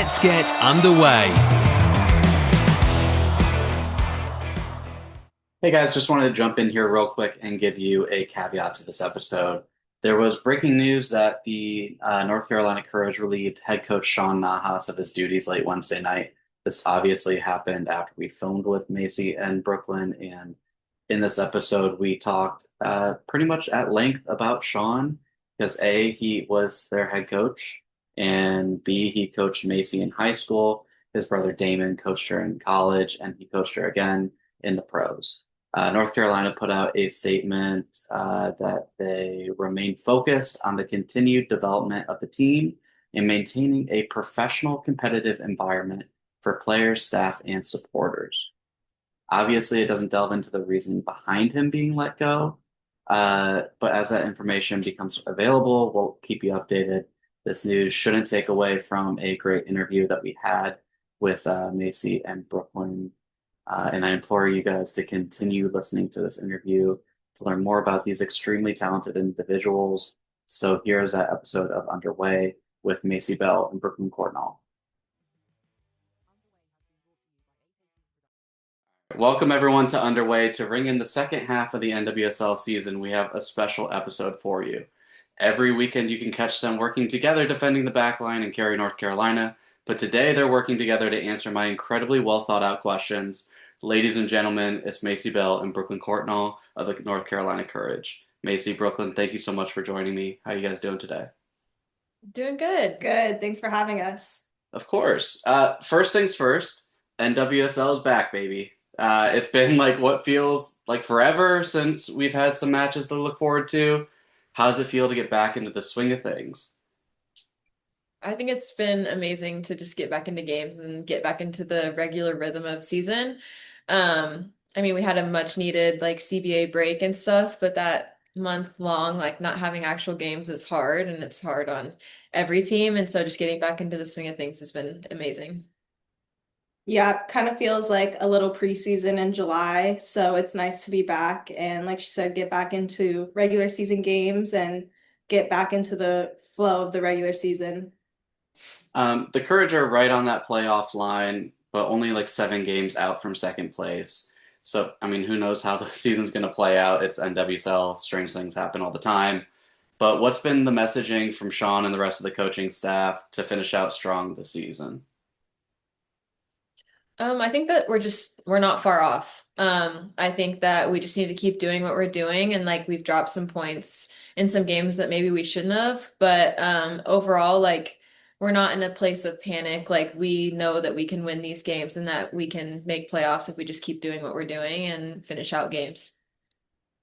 Let's get underway. Hey guys, just wanted to jump in here real quick and give you a caveat to this episode. There was breaking news that the North Carolina Courage relieved head coach Sean Nahas of his duties late Wednesday night. This obviously happened after we filmed with Maycee and Brooklyn, and in this episode we talked pretty much at length about Sean because A, he was their head coach, and B, he coached Maycee in high school. His brother Damon coached her in college, and he coached her again in the pros. North Carolina put out a statement that they remain focused on the continued development of the team and maintaining a professional competitive environment for players, staff, and supporters. Obviously, it doesn't delve into the reasoning behind him being let go, but as that information becomes available, we'll keep you updated. This news shouldn't take away from a great interview that we had with Maycee and Brooklyn, and I implore you guys to continue listening to this interview to learn more about these extremely talented individuals. So here's that episode of Underway with Maycee Bell and Brooklyn Courtnall. Welcome everyone to Underway. To ring in the second half of the NWSL season, we have a special episode for you. Every weekend you can catch them working together defending the backline in Cary, North Carolina, but today they're working together to answer my incredibly well thought out questions. Ladies and gentlemen, it's Maycee Bell and Brooklyn Courtnall of the North Carolina Courage. Maycee, Brooklyn, thank you so much for joining me. How are you guys doing today? Doing good. Good. Thanks for having us. Of course. First things first, NWSL is back, baby. It's been like what feels like forever since we've had some matches to look forward to. How does it feel to get back into the swing of things? I think it's been amazing to just get back into games and get back into the regular rhythm of season. I mean, we had a much needed like CBA break and stuff, but that month long, like not having actual games is hard and it's hard on every team. And so just getting back into the swing of things has been amazing. Yeah, it kind of feels like a little preseason in July. So it's nice to be back and, like she said, get back into regular season games and get back into the flow of the regular season. The Courage are right on that playoff line, but only like 7 games out from second place. So, I mean, who knows how the season's going to play out? It's NWSL. Strange things happen all the time. But what's been the messaging from Sean and the rest of the coaching staff to finish out strong this season? I think that we're not far off. I think that we just need to keep doing what we're doing and like we've dropped some points in some games that maybe we shouldn't have, but overall like we're not in a place of panic. Like we know that we can win these games and that we can make playoffs if we just keep doing what we're doing and finish out games.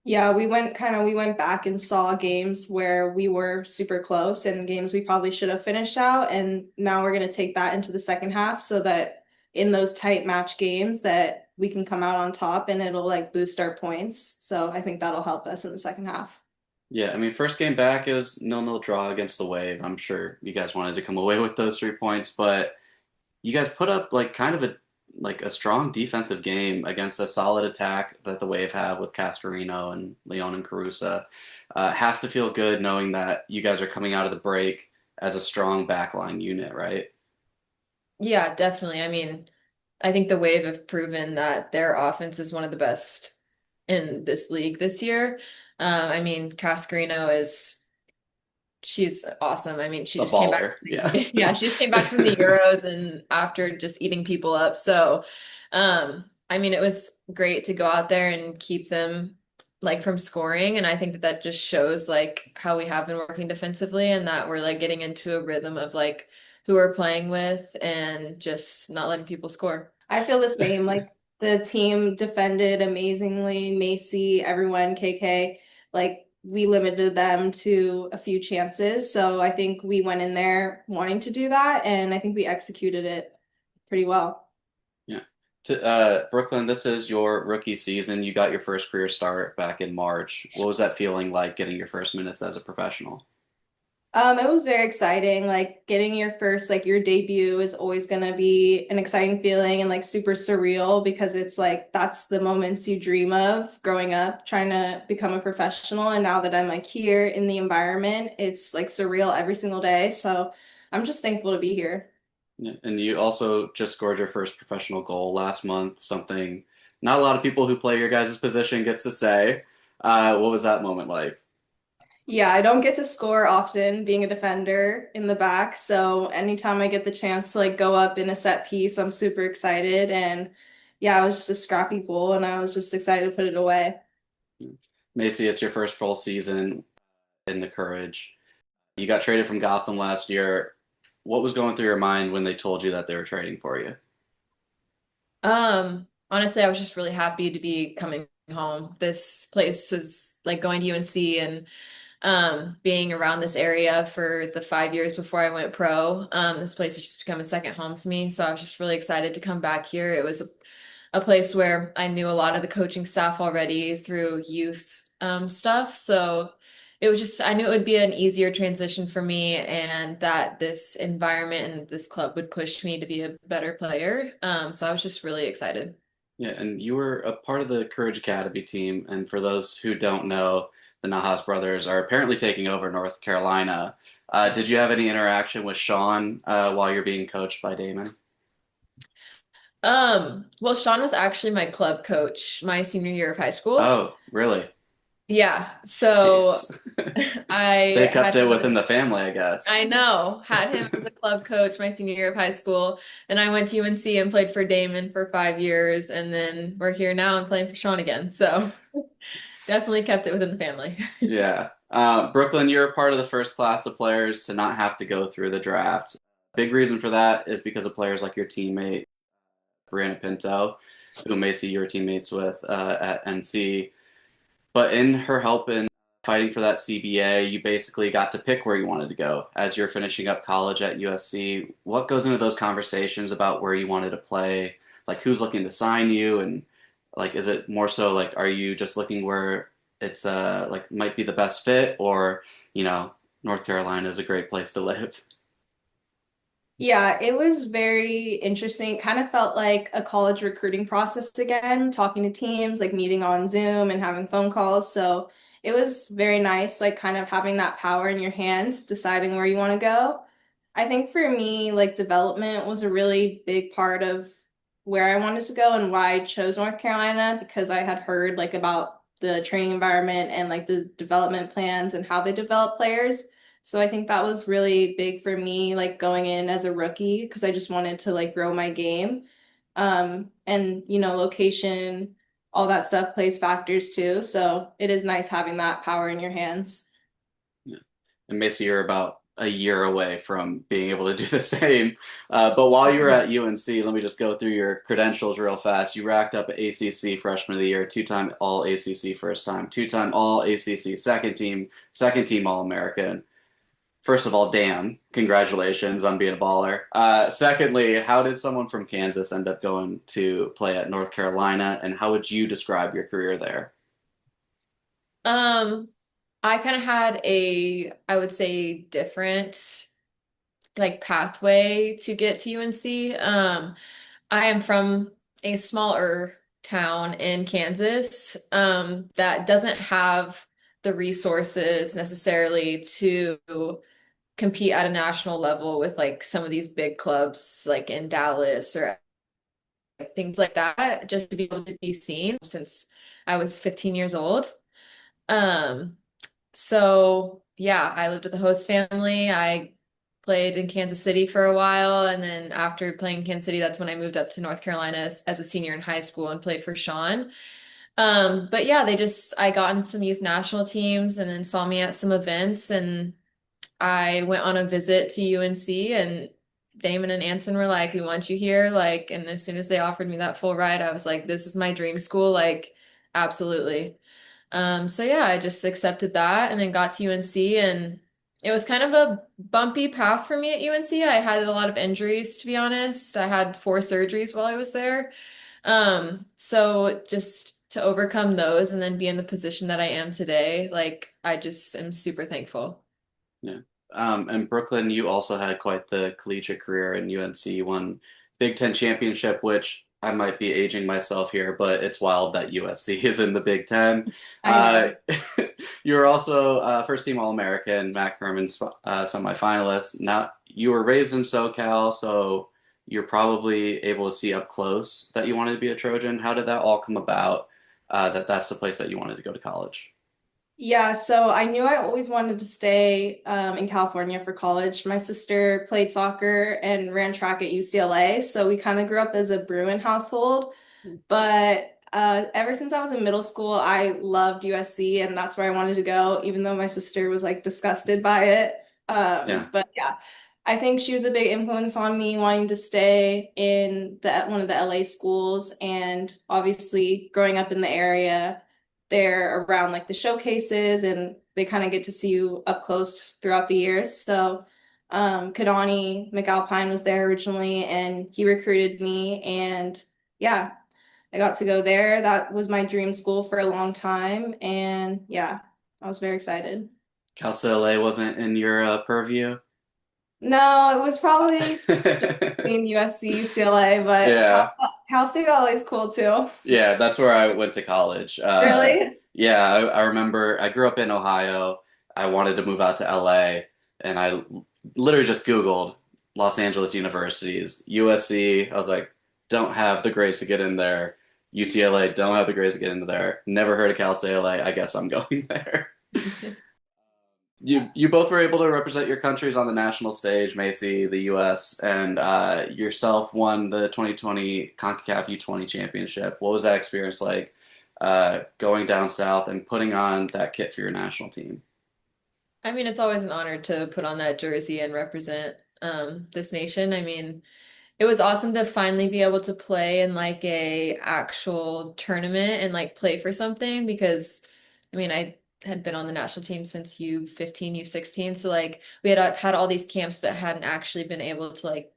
Yeah, we went back and saw games where we were super close and games we probably should have finished out. And now we're going to take that into the second half so that in those tight match games that we can come out on top and it'll like boost our points. So I think that'll help us in the second half. Yeah, I mean, first game back is 0-0 draw against the Wave. I'm sure you guys wanted to come away with those 3 points, but you guys put up like kind of a strong defensive game against a solid attack that the Wave have with Cascarino and Leon and Carusa. Has to feel good knowing that you guys are coming out of the break as a strong backline unit, right? Yeah, definitely. I mean, I think the Wave have proven that their offense is one of the best in this league this year. I mean, Cascarino she's awesome. I mean, she A just came back. baller, yeah. Yeah, she just came back from the Euros and after just eating people up. So, I mean, it was great to go out there and keep them like from scoring. And I think that that just shows like how we have been working defensively and that we're like getting into a rhythm of like who we're playing with and just not letting people score. I feel the same. Like the team defended amazingly. Macy, everyone, KK, like we limited them to a few chances. So I think we went in there wanting to do that, and I think we executed it pretty well. Yeah. Brooklyn, this is your rookie season. You got your first career start back in March. What was that feeling like getting your first minutes as a professional? It was very exciting. Like getting your first, like your debut is always gonna be an exciting feeling and like super surreal because it's like that's the moments you dream of growing up, trying to become a professional. And now that I'm like here in the environment, it's like surreal every single day. So I'm just thankful to be here. Yeah, and you also just scored your first professional goal last month, something not a lot of people who play your guys' position gets to say. What was that moment like? Yeah, I don't get to score often being a defender in the back, so anytime I get the chance to like go up in a set piece, I'm super excited. And yeah, it was just a scrappy goal, and I was just excited to put it away. Maycee, it's your first full season in the Courage. You got traded from Gotham last year. What was going through your mind when they told you that they were trading for you? Honestly, I was just really happy to be coming home. This place is like going to UNC and being around this area for the 5 years before I went pro. This place has just become a second home to me. So I was just really excited to come back here. It was a place where I knew a lot of the coaching staff already through youth stuff. So it was just, I knew it would be an easier transition for me and that this environment and this club would push me to be a better player. So I was just really excited. Yeah, and you were a part of the Courage Academy team. And for those who don't know, the Nahas brothers are apparently taking over North Carolina. Did you have any interaction with Sean while you're being coached by Damon? Well, Sean was actually my club coach my senior year of high school. Oh, really? Yeah, Jeez. so They I kept had it him within as the family, I guess. I know, had him as a club coach my senior year of high school, and I went to UNC and played for Damon for 5 years, and then we're here now and playing for Sean again. So definitely kept it within the family. Yeah. Brooklyn, you're a part of the first class of players to not have to go through the draft. Big reason for that is because of players like your teammate, Brianna Pinto, who Macy you were teammates with at NC. But in her help in fighting for that CBA, you basically got to pick where you wanted to go as you're finishing up college at USC. What goes into those conversations about where you wanted to play? Like who's looking to sign you, and like is it more so like are you just looking where it's like might be the best fit, or you know North Carolina is a great place to live? Yeah, it was very interesting. It kind of felt like a college recruiting process again, talking to teams, like meeting on Zoom and having phone calls. So it was very nice, like kind of having that power in your hands, deciding where you want to go. I think for me, like development was a really big part of where I wanted to go and why I chose North Carolina because I had heard like about the training environment and like the development plans and how they develop players. So I think that was really big for me, like going in as a rookie, because I just wanted to like grow my game. And location, all that stuff plays factors too. So it is nice having that power in your hands. Yeah. And basically, you're about a year away from being able to do the same. But while you were at UNC, let me just go through your credentials real fast. You racked up ACC Freshman of the Year, two-time All ACC first time, two-time All ACC second team All American. First of all, damn, congratulations on being a baller. Secondly, how did someone from Kansas end up going to play at North Carolina, and how would you describe your career there? Um, I kind of had I would say, different like pathway to get to UNC. I am from a smaller town in Kansas, that doesn't have the resources necessarily to compete at a national level with like some of these big clubs like in Dallas or like, things like that, just to be able to be seen since I was 15 years old. Um, so yeah, I lived with a host family. I played in Kansas City for a while, and then after playing in Kansas City, that's when I moved up to North Carolina as a senior in high school and played for Sean. But yeah, I got in some youth national teams and then saw me at some events, and I went on a visit to UNC, and Damon and Anson were like, "We want you here." Like, and as soon as they offered me that full ride, I was like, "This is my dream school." Like, absolutely. So yeah, I just accepted that and then got to UNC, and it was kind of a bumpy path for me at UNC. I had a lot of injuries, to be honest. I had 4 surgeries while I was there. So just to overcome those and then be in the position that I am today, like I just am super thankful. Yeah. And Brooklyn, you also had quite the collegiate career in UNC. You won Big Ten championship, which I might be aging myself here, but it's wild that USC is in the Big Ten. I Uh, know. you were also first team All-American, Mac Herman's semifinalist. Now, you were raised in SoCal, so you're probably able to see up close that you wanted to be a Trojan. How did that all come about, that that's the place that you wanted to go to college? Yeah, so I knew I always wanted to stay in California for college. My sister played soccer and ran track at UCLA, so we kind of grew up as a Bruin household. But ever since I was in middle school, I loved USC, and that's where I wanted to go, even though my sister was like disgusted by it. Yeah. But yeah, I think she was a big influence on me wanting to stay in the one of the LA schools, and obviously growing up in the area, they're around like the showcases, and they kind of get to see you up close throughout the years. So Kadani McAlpine was there originally, and he recruited me, and yeah. I got to go there. That was my dream school for a long time. And yeah, I was very excited. Cal State LA wasn't in your purview? No, it was probably between USC, UCLA, but Yeah. Cal State LA is cool too. Yeah, that's where I went to college. Really? Yeah, I remember I grew up in Ohio. I wanted to move out to LA, and I literally just Googled Los Angeles universities. USC, I was like, don't have the grades to get in there. UCLA, don't have the grades to get into there. Never heard of Cal State LA. I guess I'm going there. You both were able to represent your countries on the national stage, Maycee, the U.S., and yourself won the 2020 CONCACAF U20 championship. What was that experience like, going down south and putting on that kit for your national team? I mean, it's always an honor to put on that jersey and represent this nation. I mean, it was awesome to finally be able to play in like a actual tournament and like play for something because I mean, I had been on the national team since U15, U16, so like we had all these camps but hadn't actually been able to like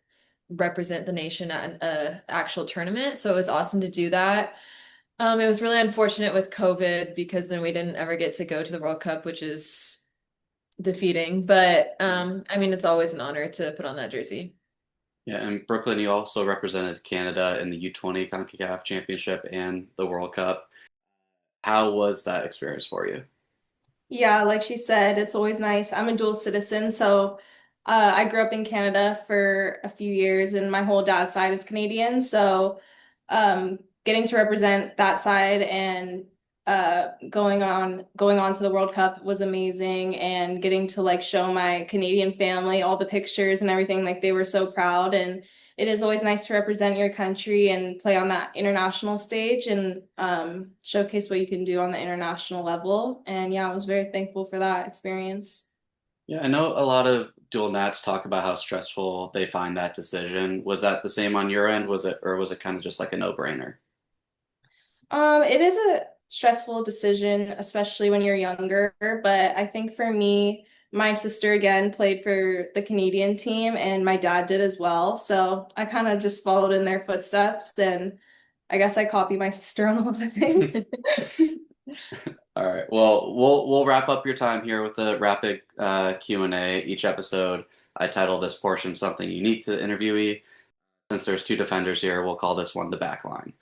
represent the nation at an actual tournament. So it was awesome to do that. It was really unfortunate with COVID because then we didn't ever get to go to the World Cup, which is defeating. But I mean, it's always an honor to put on that jersey. Yeah, and Brooklyn, you also represented Canada in the U20 CONCACAF championship and the World Cup. How was that experience for you? Yeah, like she said, it's always nice. I'm a dual citizen, so I grew up in Canada for a few years, and my whole dad's side is Canadian. So getting to represent that side and going on to the World Cup was amazing, and getting to like show my Canadian family all the pictures and everything, like they were so proud. And it is always nice to represent your country and play on that international stage and showcase what you can do on the international level. And yeah, I was very thankful for that experience. Yeah, I know a lot of dual nats talk about how stressful they find that decision. Was that the same on your end? Was it, or was it kind of just like a no-brainer? It is a stressful decision, especially when you're younger, but I think for me, my sister again played for the Canadian team and my dad did as well. So I kind of just followed in their footsteps, and I guess I copied my sister on all the things. All right. Well, we'll wrap up your time here with a rapid Q&A each episode. I title this portion something unique to the interviewee. Since there's two defenders here, we'll call this one the back line.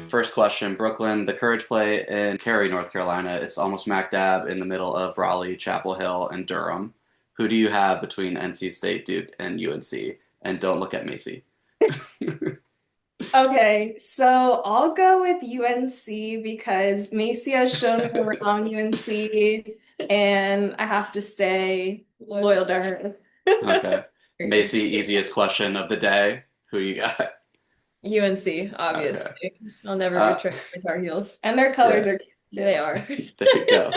First question, Brooklyn, the Courage play in Cary, North Carolina. It's almost smack dab in the middle of Raleigh, Chapel Hill, and Durham. Who do you have between NC State, Duke, and UNC? And don't look at Macy. Okay, so I'll go with UNC because Maycee has shown me around UNC, and I have to stay loyal to her. Okay. Macy, easiest question of the day. Who do you got? UNC, Okay. obviously. I'll never Uh, betray my Tar Heels. And their colors yeah, are cute too. They are. there you go.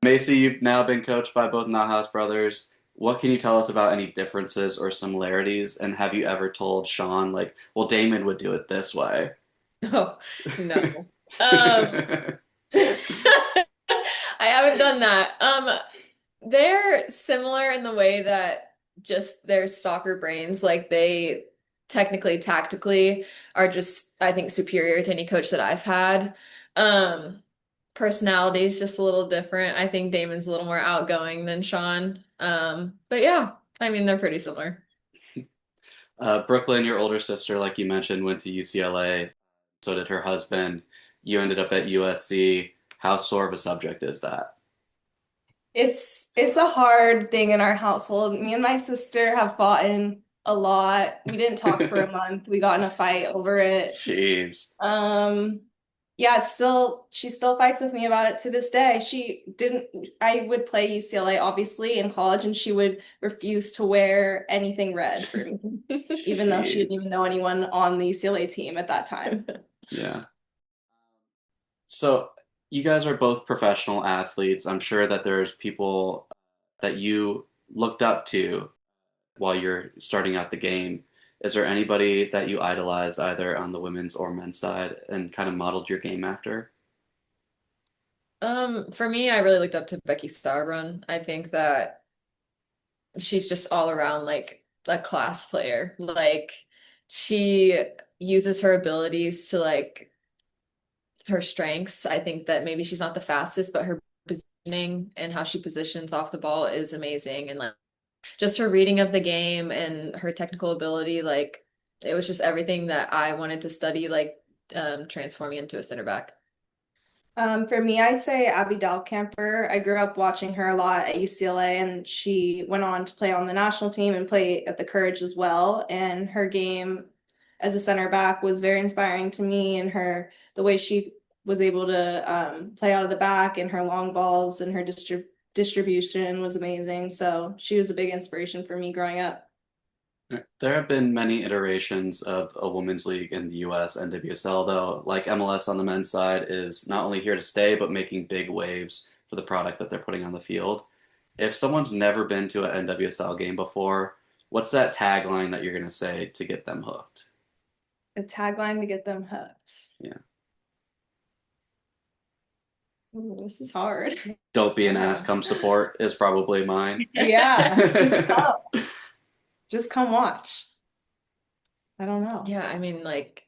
Macy, you've now been coached by both Nahas brothers. What can you tell us about any differences or similarities? And have you ever told Sean, like, well, Damon would do it this way? Oh, no. Um, I haven't done that. They're similar in the way that just their soccer brains, like they technically, tactically are just, I think, superior to any coach that I've had. Um, Personality is just a little different. I think Damon's a little more outgoing than Sean. But yeah, I mean, they're pretty similar. Brooklyn, your older sister, like you mentioned, went to UCLA. So did her husband. You ended up at USC. How sore of a subject is that? It's a hard thing in our household. Me and my sister have fought in a lot. We didn't talk for a month. We got in a fight over it. Jeez. Um, yeah, she still fights with me about it to this day. She didn't, I would play UCLA obviously in college, and she would refuse to wear anything red for me, even though she didn't Jeez. even know anyone on the UCLA team at that time. Yeah. So you guys are both professional athletes. I'm sure that there's people that you looked up to while you're starting out the game. Is there anybody that you idolized either on the women's or men's side and kind of modeled your game after? For me, I really looked up to Becky Sauerbrunn. I think that she's just all around like a class player. Like she uses her abilities to like her strengths. I think that maybe she's not the fastest, but her positioning and how she positions off the ball is amazing. And like just her reading of the game and her technical ability, like it was just everything that I wanted to study, like transforming into a center back. For me, I'd say Abby Dahlkemper. I grew up watching her a lot at UCLA, and she went on to play on the national team and play at the Courage as well. And her game as a center back was very inspiring to me, and the way she was able to play out of the back and her long balls and her distribution was amazing. So she was a big inspiration for me growing up. There have been many iterations of a women's league in the US NWSL, though, like MLS on the men's side is not only here to stay, but making big waves for the product that they're putting on the field. If someone's never been to an NWSL game before, what's that tagline that you're going to say to get them hooked? A tagline to get them hooked. Yeah. Ooh, this is hard. Don't be I an ass, know. come support is probably mine. Yeah, just come. Just come watch. I don't know. Yeah, I mean, like,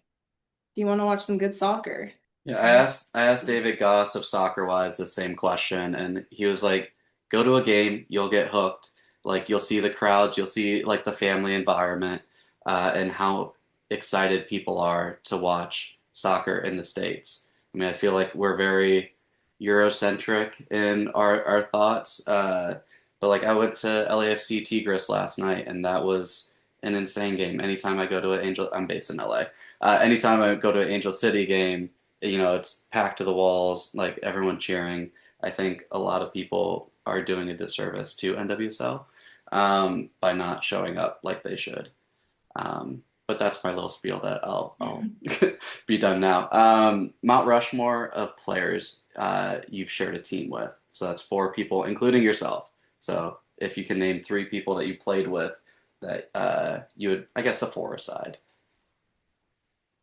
Do you want to watch some good soccer? Yeah, I asked David Goss of Soccer Wise the same question, and he was like, "Go to a game, you'll get hooked. Like you'll see the crowds, you'll see like the family environment, and how excited people are to watch soccer in the States. I mean, I feel like we're very Eurocentric in our thoughts, but like I went to LAFC Tigres last night, and that was an insane game. Anytime I go to I'm based in LA. Anytime I go to an Angel City game, it's packed to the walls, like everyone cheering. I think a lot of people are doing a disservice to NWSL by not showing up like they should. But that's my little spiel that I'll be done now. Mount Rushmore of players you've shared a team with. So that's four people, including yourself. So if you can name three people that you played with that you would, I guess, a four aside.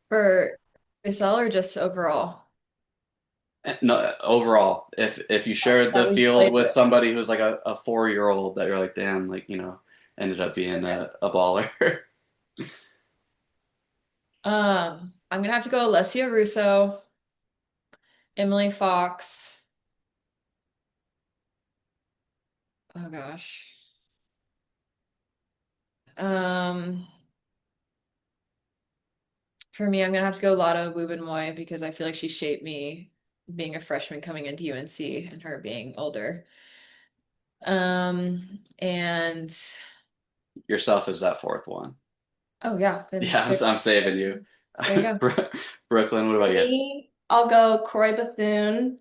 for USL or just overall? No, overall, if you shared That the we field played with with. somebody who's like a 4 year old that you're like, damn, like, ended up being a baller. I'm gonna have to go Alessia Russo, Emily Fox. Oh gosh. Um, for me, I'm gonna have to go Lotta Wubben-Moy because I feel like she shaped me being a freshman coming into UNC and her being older. And Yourself is that fourth one. oh yeah, then Yeah, I'm saving you. there you go. Brooklyn, what For about you? me, I'll go Croy Bethune,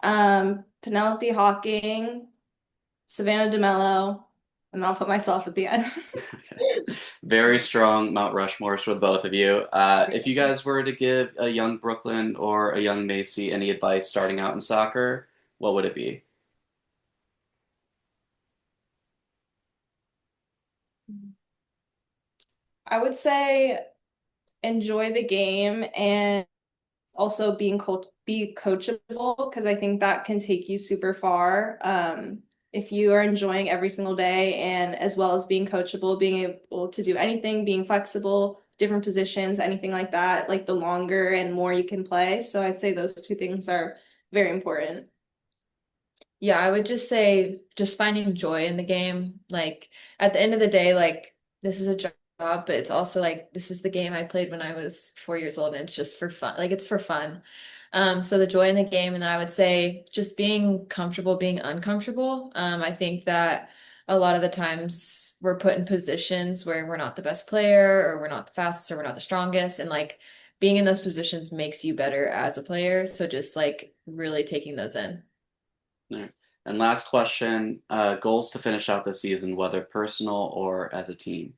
Penelope Hawking, Savannah DeMello, and I'll put myself at the end. Okay. Very strong Mount Rushmores for both of you. If you guys were to give a young Brooklyn or a young Maycee any advice starting out in soccer, what would it be? I would say enjoy the game and also be coachable because I think that can take you super far. If you are enjoying every single day and as well as being coachable, being able to do anything, being flexible, different positions, anything like that, like the longer and more you can play. So I'd say those two things are very important. Yeah, I would just say just finding joy in the game. Like at the end of the day, like this is a job. but it's also like this is the game I played when I was 4 years old, and it's just for fun. Like it's for fun. So the joy in the game, and then I would say just being comfortable being uncomfortable. I think that a lot of the times we're put in positions where we're not the best player, or we're not the fastest, or we're not the strongest, and like being in those positions makes you better as a player. So just like really taking those in. Yeah. And last question, goals to finish out the season, whether personal or as a team.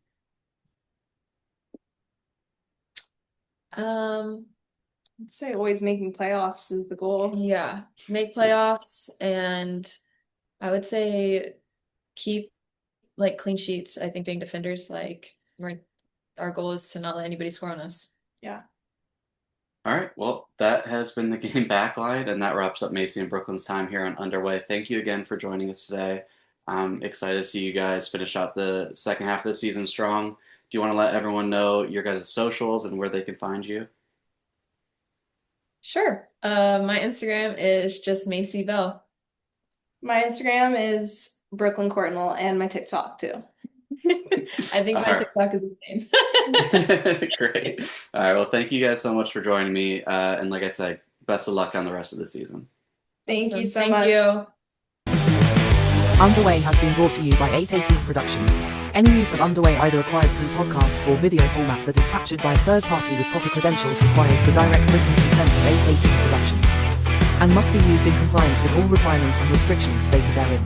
Um, I'd say always making playoffs is the goal. yeah, make playoffs, and I would say keep like clean sheets. I think being defenders, like our goal is to not let anybody score on us. Yeah. All right, well, that has been the game backline, and that wraps up Maycee and Brooklyn's time here on Underway. Thank you again for joining us today. I'm excited to see you guys finish out the second half of the season strong. Do you want to let everyone know your guys' socials and where they can find you? Sure. My Instagram is just Maycee Bell. My Instagram is Brooklyn Courtnall and my TikTok too. I think All my right. TikTok is the same. Great. All right, well, thank you guys so much for joining me. And like I said, best of luck on the rest of the season. Thank you Awesome. so Thank much. you. Underway has been brought to you by 818 Productions. Any use of Underway, either acquired through podcast or video format that is captured by a third party with proper credentials, requires the direct written consent of 818 Productions and must be used in compliance with all requirements and restrictions stated therein.